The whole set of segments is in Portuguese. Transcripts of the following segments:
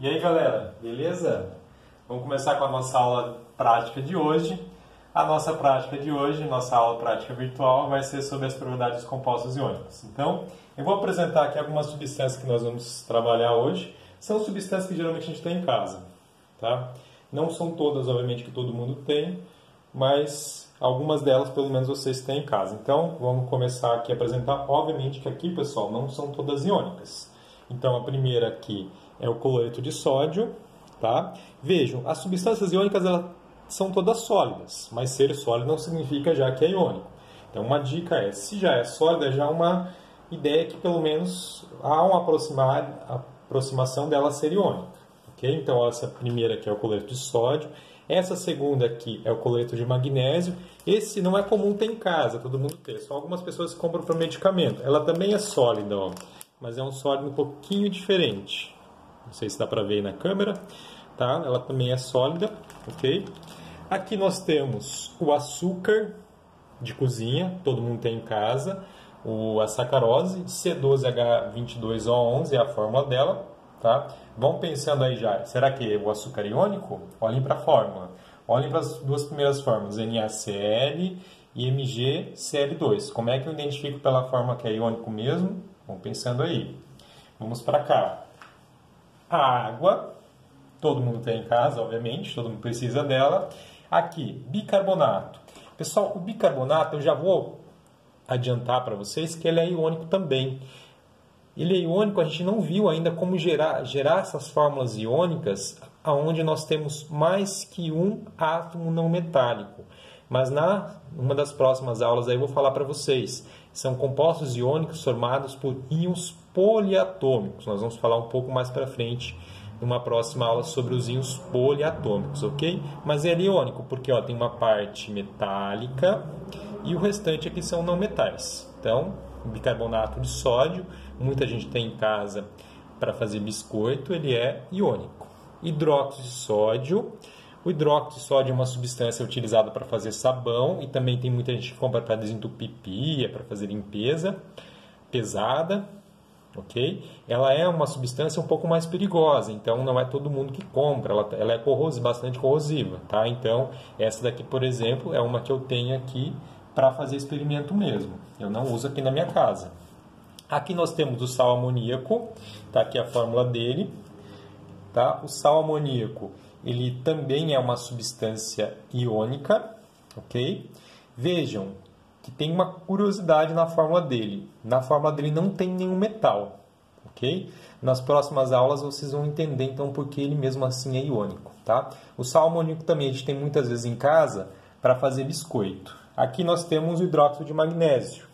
E aí galera, beleza? Vamos começar com a nossa aula prática de hoje. A nossa prática de hoje, nossa aula prática virtual, vai ser sobre as propriedades dos compostos iônicos. Então, eu vou apresentar aqui algumas substâncias que nós vamos trabalhar hoje. São substâncias que geralmente a gente tem em casa, tá? Não são todas, obviamente, que todo mundo tem, mas algumas delas, pelo menos, vocês têm em casa. Então, vamos começar aqui a apresentar. Obviamente que aqui, pessoal, não são todas iônicas. Então, a primeira aqui é o cloreto de sódio, tá? Vejam, as substâncias iônicas elas são todas sólidas, mas ser sólido não significa já que é iônico. Então, uma dica é, se já é sólida, já é uma ideia que pelo menos há uma aproximação dela ser iônica, ok? Então, essa primeira aqui é o cloreto de sódio. Essa segunda aqui é o cloreto de magnésio. Esse não é comum ter em casa, todo mundo tem. Só algumas pessoas compram para medicamento. Ela também é sólida, ó, mas é um sólido um pouquinho diferente. Não sei se dá para ver aí na câmera, tá? Ela também é sólida, ok? Aqui nós temos o açúcar de cozinha, todo mundo tem em casa, a sacarose, C12H22O11 é a fórmula dela, tá? Vão pensando aí já, será que o açúcar é iônico? Olhem para a fórmula, olhem para as duas primeiras fórmulas, NaCl e MgCl2. Como é que eu identifico pela fórmula que é iônico mesmo? Vão pensando aí. Vamos para cá. A água, todo mundo tem em casa, obviamente, todo mundo precisa dela. Aqui, bicarbonato. Pessoal, o bicarbonato, eu já vou adiantar para vocês que ele é iônico também. Ele é iônico, a gente não viu ainda como gerar essas fórmulas iônicas onde nós temos mais que um átomo não metálico. Mas numa das próximas aulas aí eu vou falar para vocês. São compostos iônicos formados por íons poliatômicos. Nós vamos falar um pouco mais para frente numa próxima aula sobre os íons poliatômicos, ok? Mas ele é iônico porque ó, tem uma parte metálica e o restante aqui são não metais. Então, bicarbonato de sódio, muita gente tem em casa para fazer biscoito, ele é iônico. Hidróxido de sódio. O hidróxido de sódio é uma substância utilizada para fazer sabão e também tem muita gente que compra para desentupir pia, para fazer limpeza pesada. Ok? Ela é uma substância um pouco mais perigosa, então não é todo mundo que compra, ela é bastante corrosiva, tá? Então, essa daqui, por exemplo, é uma que eu tenho aqui para fazer experimento mesmo. Eu não uso aqui na minha casa. Aqui nós temos o sal amoníaco, tá aqui a fórmula dele, tá? O sal amoníaco, ele também é uma substância iônica, ok? Vejam que tem uma curiosidade na fórmula dele. Na fórmula dele não tem nenhum metal, ok? Nas próximas aulas vocês vão entender então porque ele mesmo assim é iônico, tá? O sal amoníaco também a gente tem muitas vezes em casa para fazer biscoito. Aqui nós temos o hidróxido de magnésio,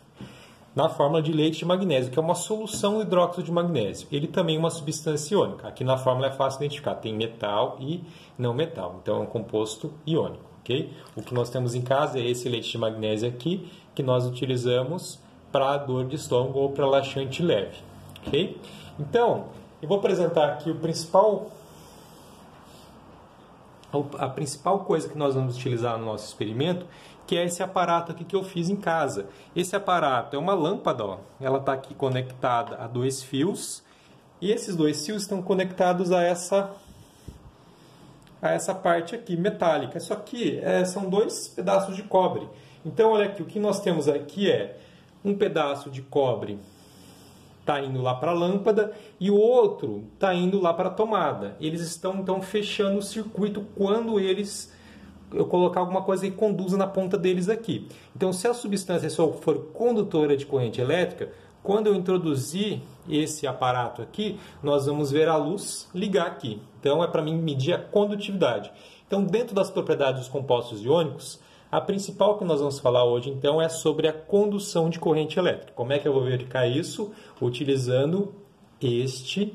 na fórmula de leite de magnésio, que é uma solução do hidróxido de magnésio. Ele também é uma substância iônica. Aqui na fórmula é fácil identificar, tem metal e não metal, então é um composto iônico. Okay? O que nós temos em casa é esse leite de magnésio aqui, que nós utilizamos para dor de estômago ou para laxante leve. Okay? Então, eu vou apresentar aqui a principal coisa que nós vamos utilizar no nosso experimento, que é esse aparato aqui que eu fiz em casa. Esse aparato é uma lâmpada, ó. Ela está aqui conectada a dois fios, e esses dois fios estão conectados a essa parte aqui, metálica. Isso aqui são dois pedaços de cobre. Então, olha aqui, o que nós temos aqui é um pedaço de cobre está indo lá para a lâmpada e o outro está indo lá para a tomada. Eles estão, então, fechando o circuito quando eu colocar alguma coisa que conduza na ponta deles aqui. Então, se a substância só for condutora de corrente elétrica, quando eu introduzir esse aparato aqui, nós vamos ver a luz ligar aqui. Então, é para mim medir a condutividade. Então, dentro das propriedades dos compostos iônicos, a principal que nós vamos falar hoje, então, é sobre a condução de corrente elétrica. Como é que eu vou verificar isso? Utilizando este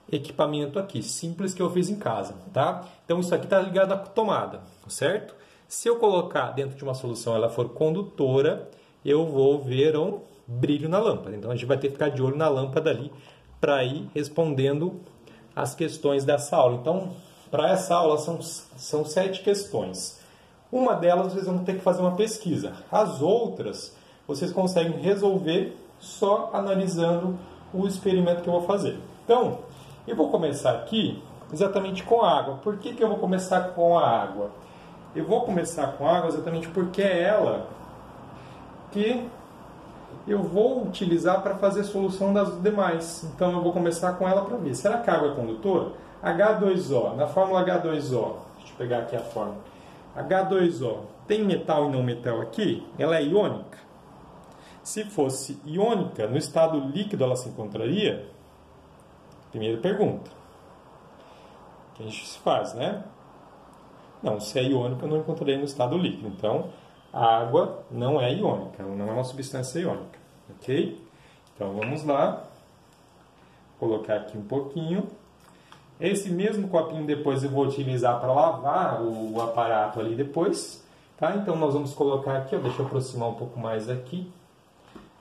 equipamento aqui, simples, que eu fiz em casa, tá? Então, isso aqui está ligado à tomada, certo? Se eu colocar dentro de uma solução, ela for condutora, eu vou ver um brilho na lâmpada. Então, a gente vai ter que ficar de olho na lâmpada ali para ir respondendo as questões dessa aula. Então, para essa aula, são 7 questões. Uma delas, vocês vão ter que fazer uma pesquisa. As outras, vocês conseguem resolver só analisando o experimento que eu vou fazer. Então, Eu vou começar aqui exatamente com a água. Por que eu vou começar com a água? Eu vou começar com a água exatamente porque é ela que eu vou utilizar para fazer a solução das demais. Então eu vou começar com ela para ver. Será que a água é condutora? H2O, na fórmula H2O, deixa eu pegar aqui a fórmula. H2O, tem metal e não metal aqui? Ela é iônica? Se fosse iônica, no estado líquido ela se encontraria? Primeira pergunta. Que a gente se faz, né? Não, se é iônica eu não encontrarei no estado líquido. Então, a água não é iônica, ela não é uma substância iônica. Ok? Então, vamos lá. Vou colocar aqui um pouquinho. Esse mesmo copinho depois eu vou utilizar para lavar o aparato ali depois. Tá? Então, nós vamos colocar aqui, ó, deixa eu aproximar um pouco mais aqui.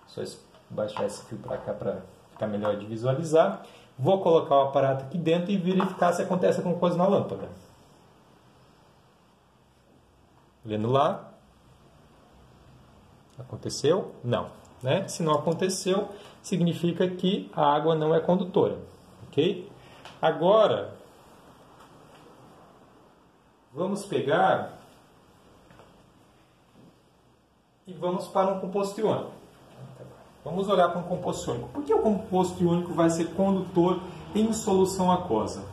Só baixar esse fio para cá para ficar melhor de visualizar. Vou colocar o aparato aqui dentro e verificar se acontece alguma coisa na lâmpada. Vendo lá. Aconteceu? Não. Né? Se não aconteceu, significa que a água não é condutora. Ok? Agora, vamos pegar e vamos para um composto iônico. Vamos olhar para um composto iônico. Por que o composto iônico vai ser condutor em solução aquosa?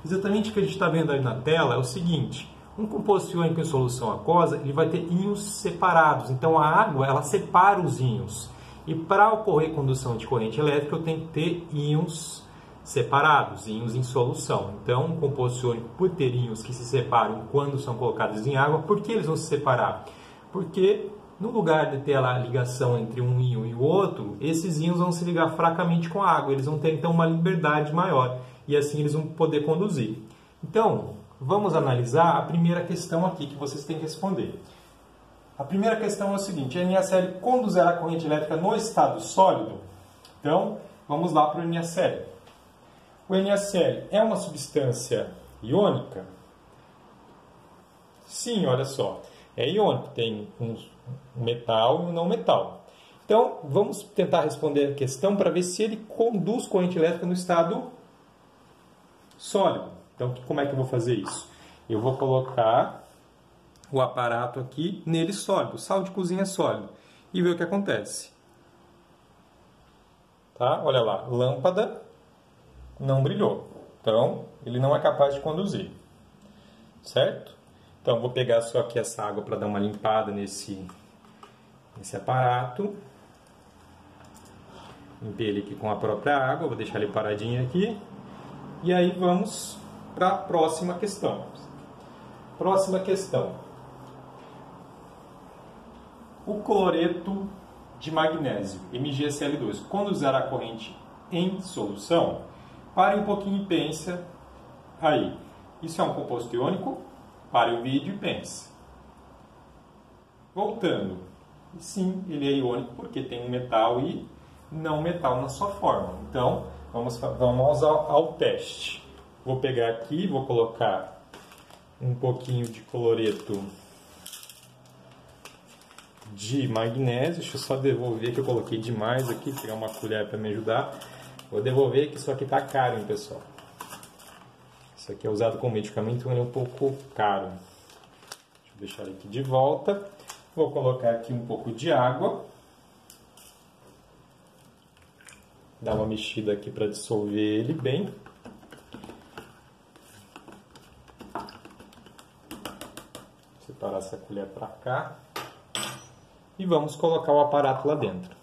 Exatamente o que a gente está vendo aí na tela é o seguinte. Um composto iônico em solução aquosa, ele vai ter íons separados. Então, a água, ela separa os íons. E para ocorrer condução de corrente elétrica, eu tenho que ter íons separados, íons em solução. Então, um composto iônico, por ter íons que se separam quando são colocados em água, por que eles vão se separar? Porque no lugar de ter a ligação entre um íon e o outro, esses íons vão se ligar fracamente com a água. Eles vão ter, então, uma liberdade maior. E assim eles vão poder conduzir. Então, vamos analisar a primeira questão aqui que vocês têm que responder. A primeira questão é o seguinte: a NaCl conduzirá a corrente elétrica no estado sólido? Então, vamos lá para o NaCl. O NaCl é uma substância iônica? Sim, olha só. É iônico, tem um metal e um não metal. Então, vamos tentar responder a questão para ver se ele conduz corrente elétrica no estado sólido. Então, como é que eu vou fazer isso? Eu vou colocar o aparato aqui nele sólido, sal de cozinha sólido, e ver o que acontece. Tá? Olha lá, lâmpada não brilhou. Então, ele não é capaz de conduzir. Certo? Então, vou pegar só aqui essa água para dar uma limpada nesse aparato. Limpei ele aqui com a própria água, vou deixar ele paradinho aqui. E aí vamos para a próxima questão. Próxima questão. O cloreto de magnésio, MgCl2, conduzirá a corrente em solução? Pare um pouquinho e pense aí. Isso é um composto iônico? Pare o vídeo e pense. Voltando. Sim, ele é iônico porque tem um metal e não metal na sua forma. Então, vamos ao teste. Vou pegar aqui, vou colocar um pouquinho de cloreto de magnésio. Deixa eu só devolver que eu coloquei demais aqui, pegar uma colher para me ajudar. Vou devolver que isso aqui está caro, hein, pessoal. Isso aqui é usado como medicamento, então ele é um pouco caro. Deixa eu deixar ele aqui de volta. Vou colocar aqui um pouco de água. Dar uma mexida aqui para dissolver ele bem. Separar essa colher para cá. E vamos colocar o aparato lá dentro.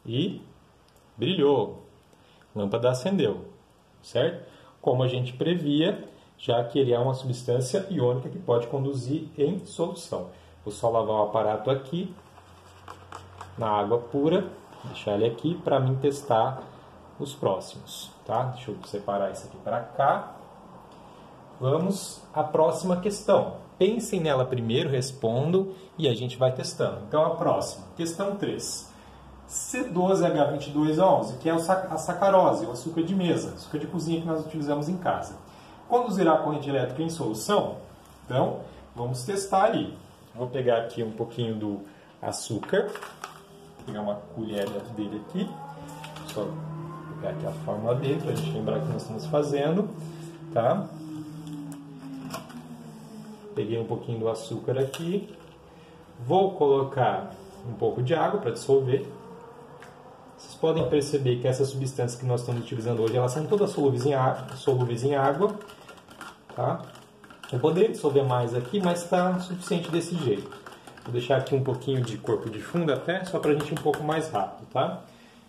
E brilhou. A lâmpada acendeu, certo? Como a gente previa, já que ele é uma substância iônica que pode conduzir em solução. Vou só lavar o aparato aqui, na água pura, deixar ele aqui para mim testar os próximos, tá? Deixa eu separar isso aqui para cá. Vamos à próxima questão. Pensem nela primeiro, respondam e a gente vai testando. Então, a próxima, questão 3. C12H2211, que é a sacarose, o açúcar de mesa, açúcar de cozinha que nós utilizamos em casa. Conduzirá a corrente elétrica em solução? Então, vamos testar ali. Vou pegar aqui um pouquinho do açúcar, vou pegar uma colher dele aqui, Só pegar aqui a fórmula dele para a gente lembrar o que nós estamos fazendo, tá? Peguei um pouquinho do açúcar aqui. Vou colocar um pouco de água para dissolver. Vocês podem perceber que essas substâncias que nós estamos utilizando hoje, elas são todas solúveis em água, tá? Eu poderia dissolver mais aqui, mas está suficiente desse jeito. Vou deixar aqui um pouquinho de corpo de fundo até, só para a gente ir um pouco mais rápido, tá?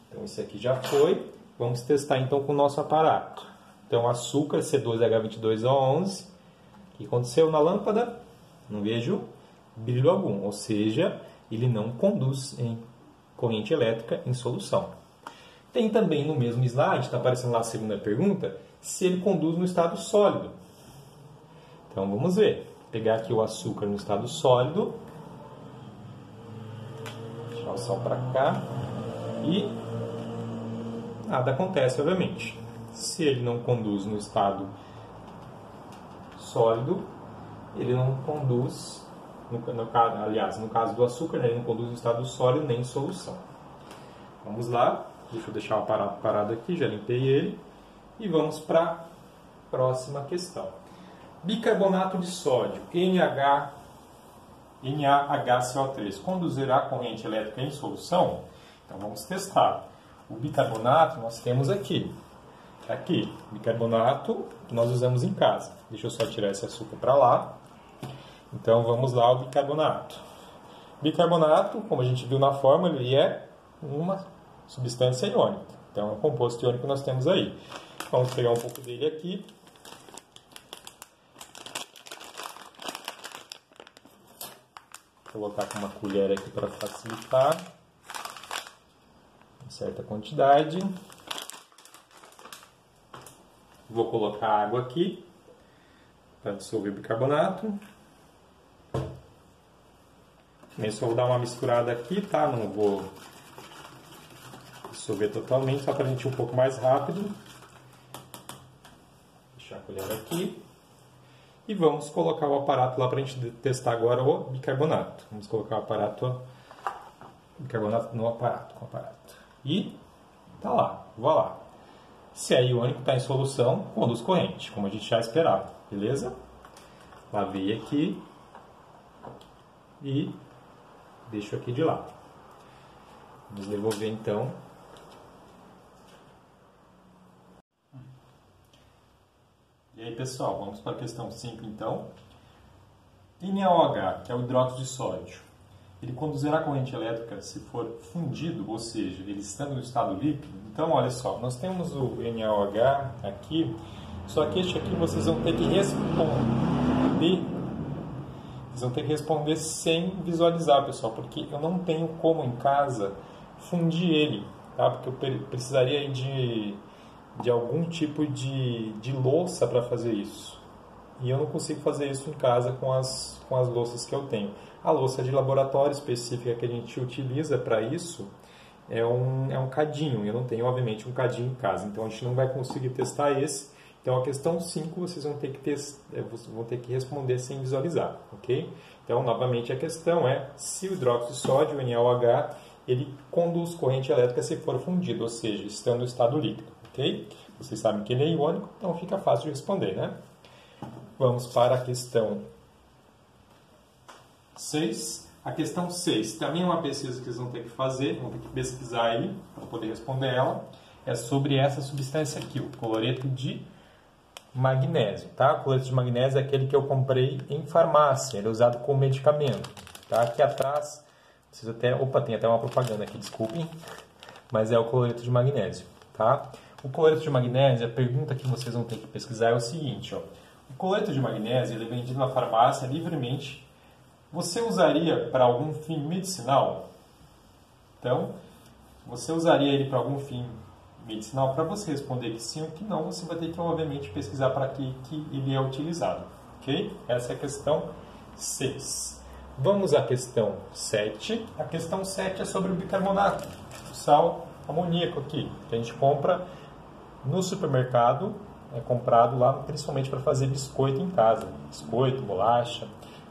Então, esse aqui já foi. Vamos testar então com o nosso aparato. Então, açúcar C12H22O11. O que aconteceu na lâmpada? Não vejo brilho algum, ou seja, ele não conduz em corrente elétrica em solução. Tem também no mesmo slide, está aparecendo lá a segunda pergunta, se ele conduz no estado sólido. Então vamos ver. Vou pegar aqui o açúcar no estado sólido. Deixar o sal para cá. E nada acontece, obviamente. Se ele não conduz no estado sólido, ele não conduz, no caso do açúcar, ele não conduz no estado sólido nem em solução. Vamos lá, deixa eu deixar o aparato parado aqui, já limpei ele. E vamos para a próxima questão. Bicarbonato de sódio, NaHCO3, conduzirá corrente elétrica em solução? Então vamos testar. O bicarbonato nós temos aqui. Aqui, bicarbonato que nós usamos em casa. Deixa eu só tirar esse açúcar para lá. Então vamos lá ao bicarbonato. Bicarbonato, como a gente viu na fórmula, ele é uma substância iônica. Então é um composto iônico que nós temos aí. Vamos pegar um pouco dele aqui. Vou colocar com uma colher aqui para facilitar. Uma certa quantidade. Vou colocar água aqui para dissolver o bicarbonato. Eu só vou dar uma misturada aqui, tá? Não vou dissolver totalmente, só para a gente ir um pouco mais rápido. Deixar a colher aqui. E vamos colocar o aparato lá para a gente testar agora o bicarbonato. Vamos colocar o bicarbonato no aparato, com o aparato. E tá lá, vou lá. Se é iônico, está em solução, conduz corrente, como a gente já esperava, beleza? Lavei aqui e deixo aqui de lado. Vamos devolver então. E aí pessoal, vamos para a questão 5 então. NaOH, que é o hidróxido de sódio, ele conduzirá corrente elétrica se for fundido, ou seja, ele estando no estado líquido. Então, olha só, nós temos o NaOH aqui, só que este aqui vocês vão ter que responder. Vocês vão ter que responder sem visualizar, pessoal, porque eu não tenho como em casa fundir ele, tá? Porque eu precisaria aí de algum tipo de louça para fazer isso. E eu não consigo fazer isso em casa com as louças que eu tenho. A louça de laboratório específica que a gente utiliza para isso é um cadinho. Eu não tenho, obviamente, um cadinho em casa. Então, a gente não vai conseguir testar esse. Então, a questão 5 vocês vão ter que responder sem visualizar, ok? Então, novamente, a questão é se o hidróxido de sódio, o NaOH, ele conduz corrente elétrica se for fundido, ou seja, estando no estado líquido, ok? Vocês sabem que ele é iônico, então fica fácil de responder, né? Vamos para a questão 6. A questão 6 também é uma pesquisa que vocês vão ter que fazer, vão ter que pesquisar aí para poder responder ela. É sobre essa substância aqui, o cloreto de magnésio, tá? O cloreto de magnésio é aquele que eu comprei em farmácia, ele é usado como medicamento, tá? Aqui atrás, vocês até, tem até uma propaganda aqui, desculpem, mas é o cloreto de magnésio, tá? O cloreto de magnésio, a pergunta que vocês vão ter que pesquisar é o seguinte, ó. O cloreto de magnésio ele é vendido na farmácia livremente. Você usaria para algum fim medicinal? Então, você usaria ele para algum fim medicinal? Para você responder que sim ou que não, você vai ter que, obviamente, pesquisar para que ele é utilizado. Ok? Essa é a questão 6. Vamos à questão 7. A questão 7 é sobre o bicarbonato, o sal amoníaco aqui, que a gente compra no supermercado. É comprado lá principalmente para fazer biscoito em casa. Biscoito, bolacha,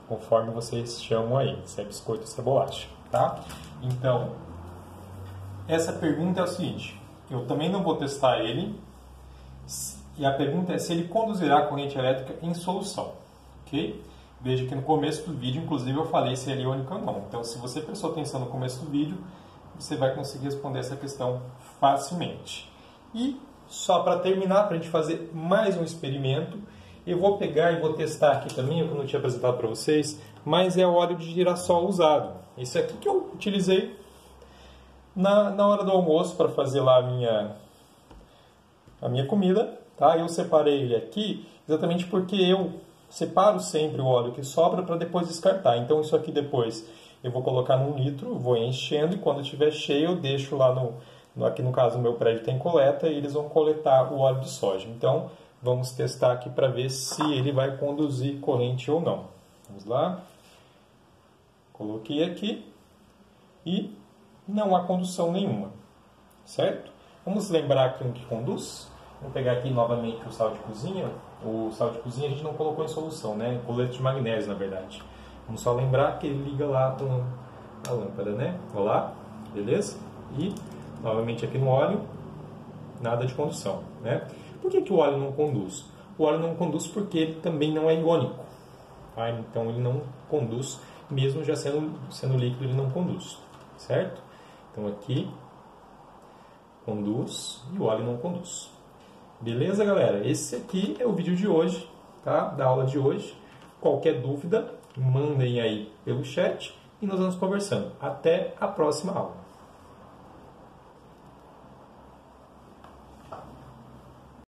conforme vocês chamam aí. Se é biscoito ou se é bolacha, tá? Então, essa pergunta é o seguinte. eu também não vou testar ele. E a pergunta é se ele conduzirá a corrente elétrica em solução, ok? Veja que no começo do vídeo, inclusive, eu falei se ele é iônico ou não. Então, se você prestou atenção no começo do vídeo, você vai conseguir responder essa questão facilmente. E, só para terminar, para a gente fazer mais um experimento, eu vou pegar e vou testar aqui também, eu não tinha apresentado para vocês, mas é o óleo de girassol usado. Esse aqui que eu utilizei na hora do almoço para fazer lá a minha comida. Tá? Eu separei ele aqui exatamente porque eu separo sempre o óleo que sobra para depois descartar. Então isso aqui depois eu vou colocar num litro, vou enchendo e quando estiver cheio eu deixo lá aqui no caso o meu prédio tem coleta e eles vão coletar o óleo de soja. Então vamos testar aqui para ver se ele vai conduzir corrente ou não. Vamos lá. Coloquei aqui e não há condução nenhuma, certo? Vamos lembrar aqui um que conduz. Vamos pegar aqui novamente o sal de cozinha. O sal de cozinha a gente não colocou em solução, né? Colete de magnésio, na verdade. Vamos só lembrar que ele liga lá a lâmpada, né? Olha lá, beleza? E novamente aqui no óleo, nada de condução, né? Por que o óleo não conduz? O óleo não conduz porque ele também não é iônico. Tá? Então ele não conduz, mesmo já sendo líquido, ele não conduz, certo? Então aqui conduz e o óleo não conduz. Beleza, galera? Esse aqui é o vídeo de hoje, tá? Da aula de hoje. Qualquer dúvida, mandem aí pelo chat e nós vamos conversando. Até a próxima aula.